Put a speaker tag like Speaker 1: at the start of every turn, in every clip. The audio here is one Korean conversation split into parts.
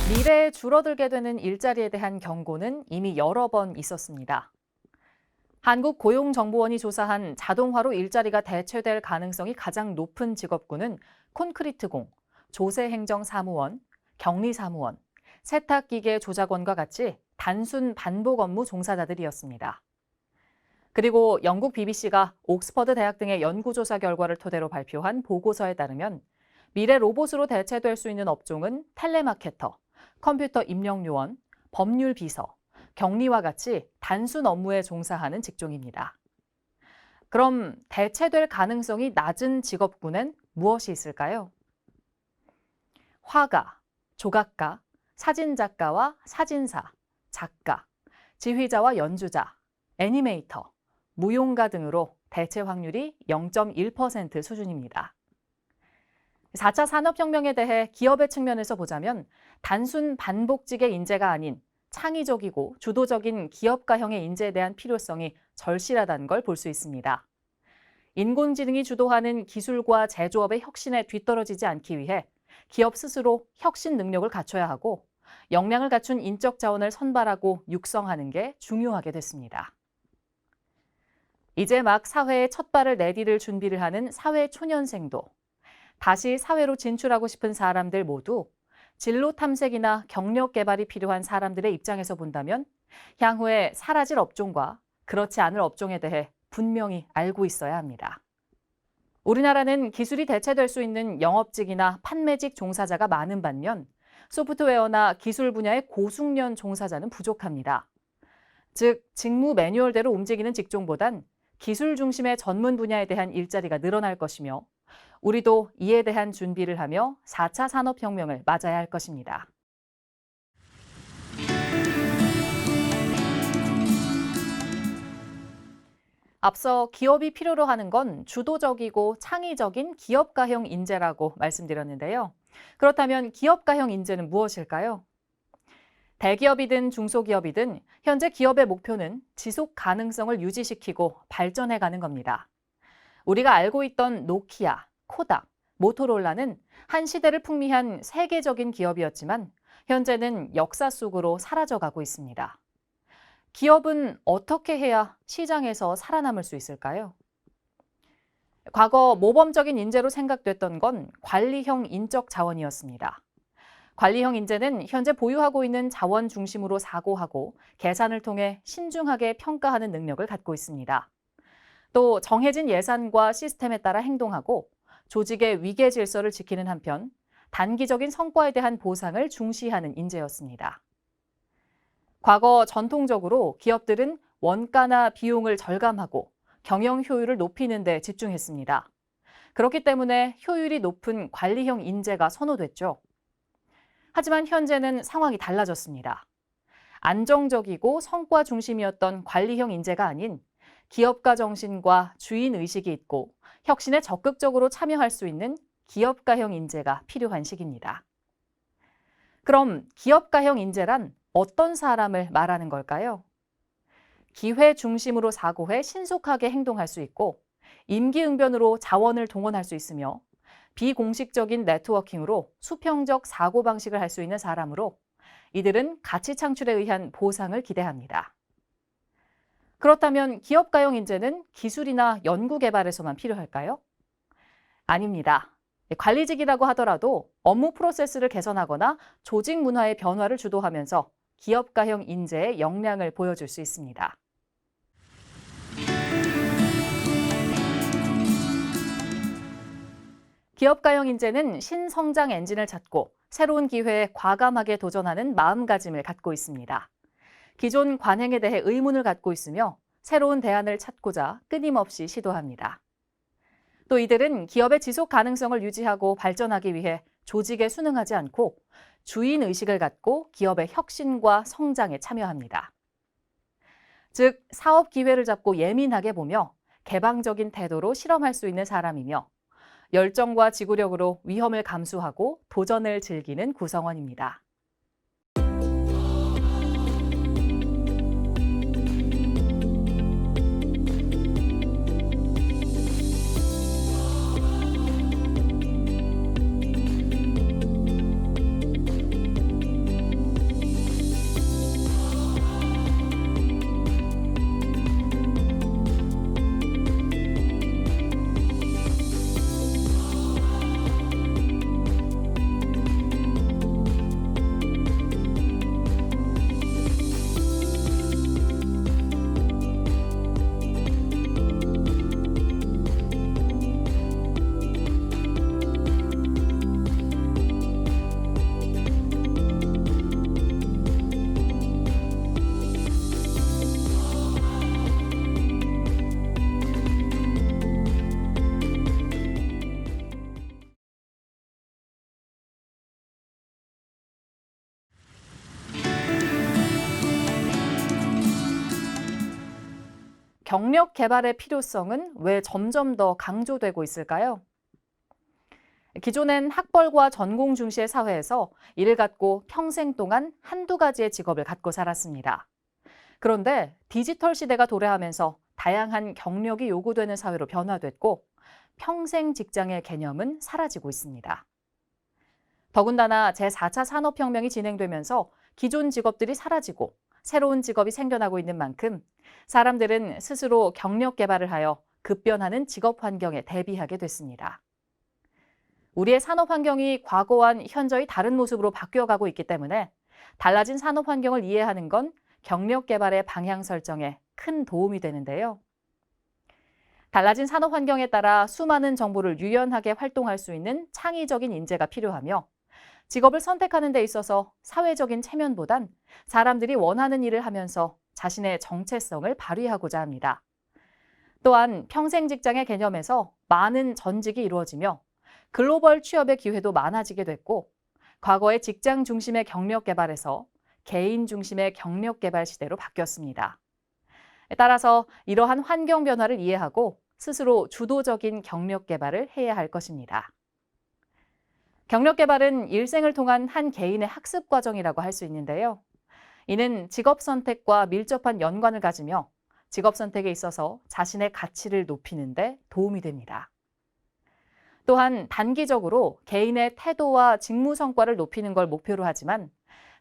Speaker 1: 미래에 줄어들게 되는 일자리에 대한 경고는 이미 여러 번 있었습니다. 한국고용정보원이 조사한 자동화로 일자리가 대체될 가능성이 가장 높은 직업군은 콘크리트공, 조세행정사무원, 격리사무원, 세탁기계 조작원과 같이 단순 반복 업무 종사자들이었습니다. 그리고 영국 BBC가 옥스퍼드 대학 등의 연구조사 결과를 토대로 발표한 보고서에 따르면 미래 로봇으로 대체될 수 있는 업종은 텔레마케터, 컴퓨터 입력요원, 법률 비서, 격리와 같이 단순 업무에 종사하는 직종입니다. 그럼 대체될 가능성이 낮은 직업군엔 무엇이 있을까요? 화가, 조각가, 사진작가와 사진사, 작가, 지휘자와 연주자, 애니메이터, 무용가 등으로 대체 확률이 0.1% 수준입니다. 4차 산업혁명에 대해 기업의 측면에서 보자면 단순 반복직의 인재가 아닌 창의적이고 주도적인 기업가형의 인재에 대한 필요성이 절실하다는 걸 볼 수 있습니다. 인공지능이 주도하는 기술과 제조업의 혁신에 뒤떨어지지 않기 위해 기업 스스로 혁신 능력을 갖춰야 하고 역량을 갖춘 인적 자원을 선발하고 육성하는 게 중요하게 됐습니다. 이제 막 사회에 첫 발을 내디딜 준비를 하는 사회초년생도 다시 사회로 진출하고 싶은 사람들 모두 진로 탐색이나 경력 개발이 필요한 사람들의 입장에서 본다면 향후에 사라질 업종과 그렇지 않을 업종에 대해 분명히 알고 있어야 합니다. 우리나라는 기술이 대체될 수 있는 영업직이나 판매직 종사자가 많은 반면 소프트웨어나 기술 분야의 고숙련 종사자는 부족합니다. 즉, 직무 매뉴얼대로 움직이는 직종보단 기술 중심의 전문 분야에 대한 일자리가 늘어날 것이며 우리도 이에 대한 준비를 하며 4차 산업혁명을 맞아야 할 것입니다. 앞서 기업이 필요로 하는 건 주도적이고 창의적인 기업가형 인재라고 말씀드렸는데요. 그렇다면 기업가형 인재는 무엇일까요? 대기업이든 중소기업이든 현재 기업의 목표는 지속 가능성을 유지시키고 발전해가는 겁니다. 우리가 알고 있던 노키아, 코닥, 모토로라는 한 시대를 풍미한 세계적인 기업이었지만 현재는 역사 속으로 사라져가고 있습니다. 기업은 어떻게 해야 시장에서 살아남을 수 있을까요? 과거 모범적인 인재로 생각됐던 건 관리형 인적 자원이었습니다. 관리형 인재는 현재 보유하고 있는 자원 중심으로 사고하고 계산을 통해 신중하게 평가하는 능력을 갖고 있습니다. 또 정해진 예산과 시스템에 따라 행동하고 조직의 위계 질서를 지키는 한편 단기적인 성과에 대한 보상을 중시하는 인재였습니다. 과거 전통적으로 기업들은 원가나 비용을 절감하고 경영 효율을 높이는 데 집중했습니다. 그렇기 때문에 효율이 높은 관리형 인재가 선호됐죠. 하지만 현재는 상황이 달라졌습니다. 안정적이고 성과 중심이었던 관리형 인재가 아닌 기업가 정신과 주인 의식이 있고 혁신에 적극적으로 참여할 수 있는 기업가형 인재가 필요한 시기입니다. 그럼 기업가형 인재란 어떤 사람을 말하는 걸까요? 기회 중심으로 사고해 신속하게 행동할 수 있고 임기응변으로 자원을 동원할 수 있으며 비공식적인 네트워킹으로 수평적 사고방식을 할 수 있는 사람으로 이들은 가치 창출에 의한 보상을 기대합니다. 그렇다면 기업가형 인재는 기술이나 연구개발에서만 필요할까요? 아닙니다. 관리직이라고 하더라도 업무 프로세스를 개선하거나 조직 문화의 변화를 주도하면서 기업가형 인재의 역량을 보여줄 수 있습니다. 기업가형 인재는 신성장 엔진을 찾고 새로운 기회에 과감하게 도전하는 마음가짐을 갖고 있습니다. 기존 관행에 대해 의문을 갖고 있으며 새로운 대안을 찾고자 끊임없이 시도합니다. 또 이들은 기업의 지속 가능성을 유지하고 발전하기 위해 조직에 순응하지 않고 주인 의식을 갖고 기업의 혁신과 성장에 참여합니다. 즉, 사업 기회를 잡고 예민하게 보며 개방적인 태도로 실험할 수 있는 사람이며 열정과 지구력으로 위험을 감수하고 도전을 즐기는 구성원입니다. 경력 개발의 필요성은 왜 점점 더 강조되고 있을까요? 기존엔 학벌과 전공 중시의 사회에서 이를 갖고 평생 동안 한두 가지의 직업을 갖고 살았습니다. 그런데 디지털 시대가 도래하면서 다양한 경력이 요구되는 사회로 변화됐고 평생 직장의 개념은 사라지고 있습니다. 더군다나 제4차 산업혁명이 진행되면서 기존 직업들이 사라지고 새로운 직업이 생겨나고 있는 만큼 사람들은 스스로 경력 개발을 하여 급변하는 직업 환경에 대비하게 됐습니다. 우리의 산업 환경이 과거와는 현저히 다른 모습으로 바뀌어가고 있기 때문에 달라진 산업 환경을 이해하는 건 경력 개발의 방향 설정에 큰 도움이 되는데요. 달라진 산업 환경에 따라 수많은 정보를 유연하게 활동할 수 있는 창의적인 인재가 필요하며 직업을 선택하는 데 있어서 사회적인 체면보단 사람들이 원하는 일을 하면서 자신의 정체성을 발휘하고자 합니다. 또한 평생 직장의 개념에서 많은 전직이 이루어지며 글로벌 취업의 기회도 많아지게 됐고 과거의 직장 중심의 경력 개발에서 개인 중심의 경력 개발 시대로 바뀌었습니다. 따라서 이러한 환경 변화를 이해하고 스스로 주도적인 경력 개발을 해야 할 것입니다. 경력 개발은 일생을 통한 한 개인의 학습 과정이라고 할 수 있는데요. 이는 직업 선택과 밀접한 연관을 가지며 직업 선택에 있어서 자신의 가치를 높이는 데 도움이 됩니다. 또한 단기적으로 개인의 태도와 직무 성과를 높이는 걸 목표로 하지만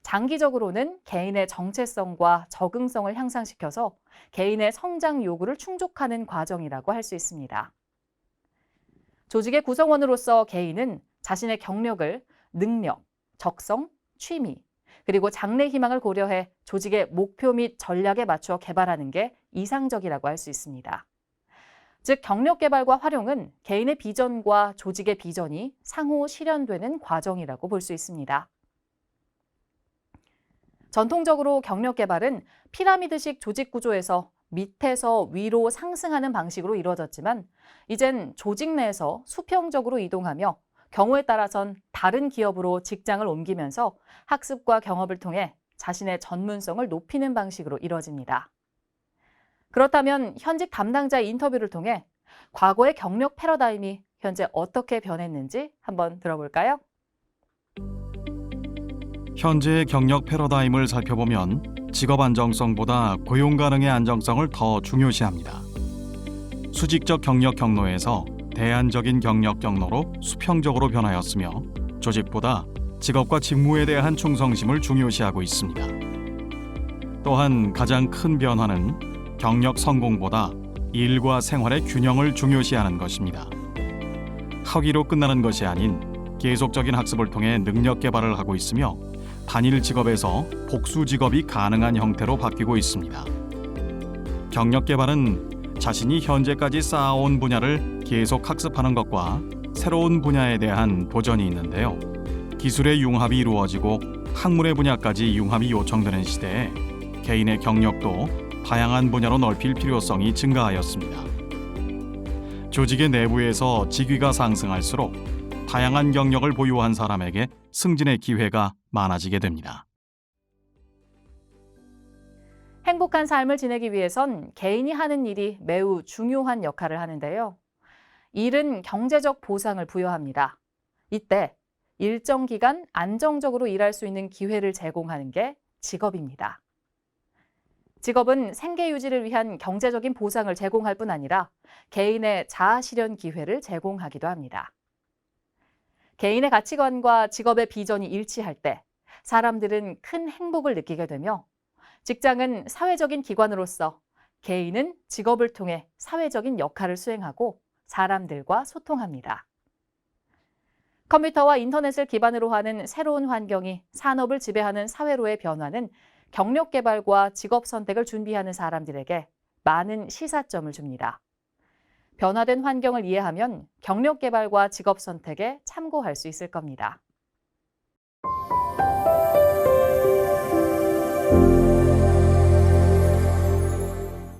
Speaker 1: 장기적으로는 개인의 정체성과 적응성을 향상시켜서 개인의 성장 요구를 충족하는 과정이라고 할 수 있습니다. 조직의 구성원으로서 개인은 자신의 경력을 능력, 적성, 취미, 그리고 장래 희망을 고려해 조직의 목표 및 전략에 맞춰 개발하는 게 이상적이라고 할 수 있습니다. 즉, 경력 개발과 활용은 개인의 비전과 조직의 비전이 상호 실현되는 과정이라고 볼 수 있습니다. 전통적으로 경력 개발은 피라미드식 조직 구조에서 밑에서 위로 상승하는 방식으로 이루어졌지만 이젠 조직 내에서 수평적으로 이동하며 경우에 따라선 다른 기업으로 직장을 옮기면서 학습과 경험을 통해 자신의 전문성을 높이는 방식으로 이루어집니다. 그렇다면 현직 담당자의 인터뷰를 통해 과거의 경력 패러다임이 현재 어떻게 변했는지 한번 들어볼까요?
Speaker 2: 현재의 경력 패러다임을 살펴보면 직업 안정성보다 고용 가능의 안정성을 더 중요시합니다. 수직적 경력 경로에서 대안적인 경력 경로로 수평적으로 변하였으며 조직보다 직업과 직무에 대한 충성심을 중요시하고 있습니다. 또한 가장 큰 변화는 경력 성공보다 일과 생활의 균형을 중요시하는 것입니다. 학위로 끝나는 것이 아닌 계속적인 학습을 통해 능력 개발을 하고 있으며 단일 직업에서 복수 직업이 가능한 형태로 바뀌고 있습니다. 경력 개발은 자신이 현재까지 쌓아온 분야를 계속 학습하는 것과 새로운 분야에 대한 도전이 있는데요. 기술의 융합이 이루어지고 학문의 분야까지 융합이 요청되는 시대에 개인의 경력도 다양한 분야로 넓힐 필요성이 증가하였습니다. 조직의 내부에서 직위가 상승할수록 다양한 경력을 보유한 사람에게 승진의 기회가 많아지게 됩니다.
Speaker 1: 행복한 삶을 지내기 위해선 개인이 하는 일이 매우 중요한 역할을 하는데요. 일은 경제적 보상을 부여합니다. 이때 일정 기간 안정적으로 일할 수 있는 기회를 제공하는 게 직업입니다. 직업은 생계 유지를 위한 경제적인 보상을 제공할 뿐 아니라 개인의 자아 실현 기회를 제공하기도 합니다. 개인의 가치관과 직업의 비전이 일치할 때 사람들은 큰 행복을 느끼게 되며 직장은 사회적인 기관으로서 개인은 직업을 통해 사회적인 역할을 수행하고 사람들과 소통합니다. 컴퓨터와 인터넷을 기반으로 하는 새로운 환경이 산업을 지배하는 사회로의 변화는 경력 개발과 직업 선택을 준비하는 사람들에게 많은 시사점을 줍니다. 변화된 환경을 이해하면 경력 개발과 직업 선택에 참고할 수 있을 겁니다.